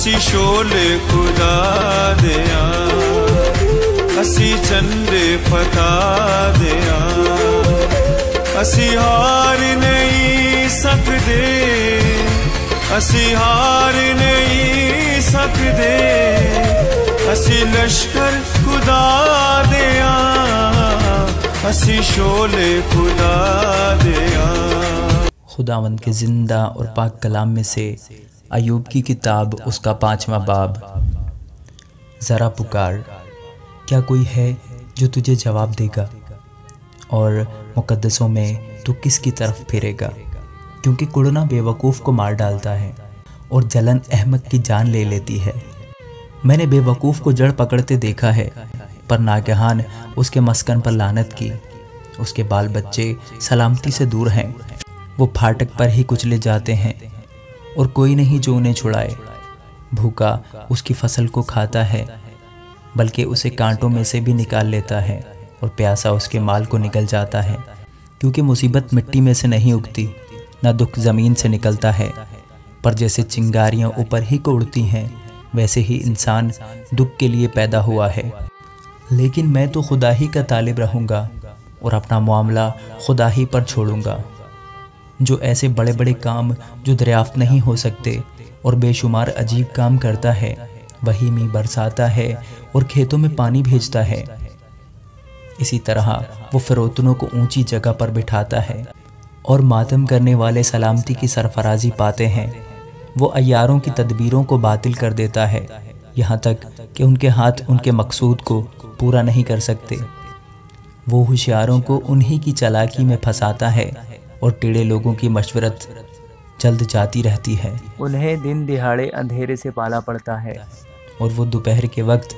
اسی شولے خدا دیا اسی جھنڈے فتح دیا اسی ہار نہیں سکتے اسی ہار نہیں سکتے اسی لشکر خدا دیا اسی شولے خدا دیا۔ خداوند کے زندہ اور پاک کلام میں سے ایوب کی کتاب اس کا 5واں باب۔ ذرا پکار، کیا کوئی ہے جو تجھے جواب دے گا؟ اور مقدسوں میں تو کس کی طرف پھرے گا؟ کیونکہ کڑنا بے وقوف کو مار ڈالتا ہے اور جلن احمق کی جان لے لیتی ہے۔ میں نے بے وقوف کو جڑ پکڑتے دیکھا ہے، پر ناگہان اس کے مسکن پر لعنت کی۔ اس کے بال بچے سلامتی سے دور ہیں، وہ پھاٹک پر ہی کچلے جاتے ہیں اور کوئی نہیں جو انہیں چھڑائے۔ بھوکا اس کی فصل کو کھاتا ہے، بلکہ اسے کانٹوں میں سے بھی نکال لیتا ہے، اور پیاسا اس کے مال کو نکل جاتا ہے۔ کیونکہ مصیبت مٹی میں سے نہیں اگتی، نہ دکھ زمین سے نکلتا ہے، پر جیسے چنگاریاں اوپر ہی کو اڑتی ہیں، ویسے ہی انسان دکھ کے لیے پیدا ہوا ہے۔ لیکن میں تو خدا ہی کا طالب رہوں گا اور اپنا معاملہ خدا ہی پر چھوڑوں گا، جو ایسے بڑے بڑے کام جو دریافت نہیں ہو سکتے اور بے شمار عجیب کام کرتا ہے، وہی می برساتا ہے اور کھیتوں میں پانی بھیجتا ہے۔ اسی طرح وہ فروتنوں کو اونچی جگہ پر بٹھاتا ہے اور ماتم کرنے والے سلامتی کی سرفرازی پاتے ہیں۔ وہ عیاروں کی تدبیروں کو باطل کر دیتا ہے، یہاں تک کہ ان کے ہاتھ ان کے مقصود کو پورا نہیں کر سکتے۔ وہ ہوشیاروں کو انہی کی چالاکی میں پھنساتا ہے اور ٹیڑے لوگوں کی مشورت جلد جاتی رہتی ہے۔ انہیں دن دہاڑے اندھیرے سے پالا پڑتا ہے اور وہ دوپہر کے وقت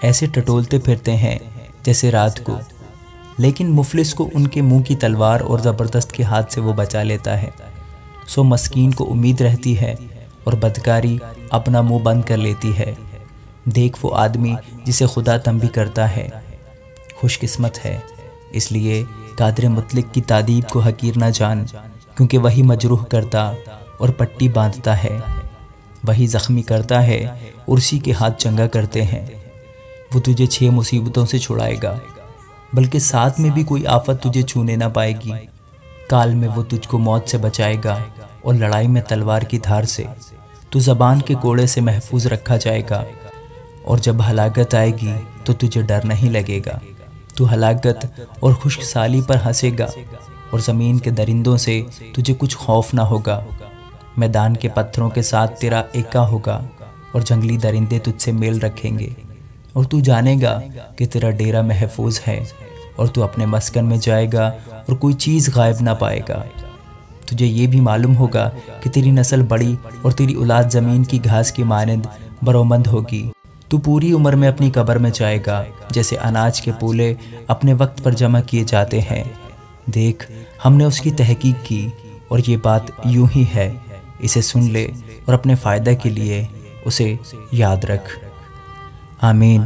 ایسے ٹٹولتے پھرتے ہیں جیسے رات کو، لیکن مفلس کو ان کے منہ کی تلوار اور زبردست کے ہاتھ سے وہ بچا لیتا ہے۔ سو مسکین کو امید رہتی ہے اور بدکاری اپنا منہ بند کر لیتی ہے۔ دیکھ وہ آدمی جسے خدا تنبیہ کرتا ہے، خوش قسمت ہے۔ اس لیے قادر مطلق کی تعدیب کو حقیر نہ جان، کیونکہ وہی مجروح کرتا اور پٹی باندھتا ہے، وہی زخمی کرتا ہے اور اسی کے ہاتھ چنگا کرتے ہیں۔ وہ تجھے 6 مصیبتوں سے چھڑائے گا، بلکہ 7 میں بھی کوئی آفت تجھے چھونے نہ پائے گی۔ کال میں وہ تجھ کو موت سے بچائے گا اور لڑائی میں تلوار کی دھار سے۔ تو زبان کے کوڑے سے محفوظ رکھا جائے گا، اور جب ہلاکت آئے گی تو تجھے ڈر نہیں لگے گا۔ تو ہلاکت اور خشک سالی پر ہنسے گا، اور زمین کے درندوں سے تجھے کچھ خوف نہ ہوگا۔ میدان کے پتھروں کے ساتھ تیرا ایکا ہوگا، اور جنگلی درندے تجھ سے میل رکھیں گے، اور تو جانے گا کہ تیرا ڈیرا محفوظ ہے، اور تو اپنے مسکن میں جائے گا اور کوئی چیز غائب نہ پائے گا۔ تجھے یہ بھی معلوم ہوگا کہ تیری نسل بڑی اور تیری اولاد زمین کی گھاس کی مانند برومند ہوگی۔ تو پوری عمر میں اپنی قبر میں جائے گا، جیسے اناج کے پولے اپنے وقت پر جمع کیے جاتے ہیں۔ دیکھ، ہم نے اس کی تحقیق کی، اور یہ بات یوں ہی ہے۔ اسے سن لے اور اپنے فائدہ کے لیے اسے یاد رکھ۔ آمین۔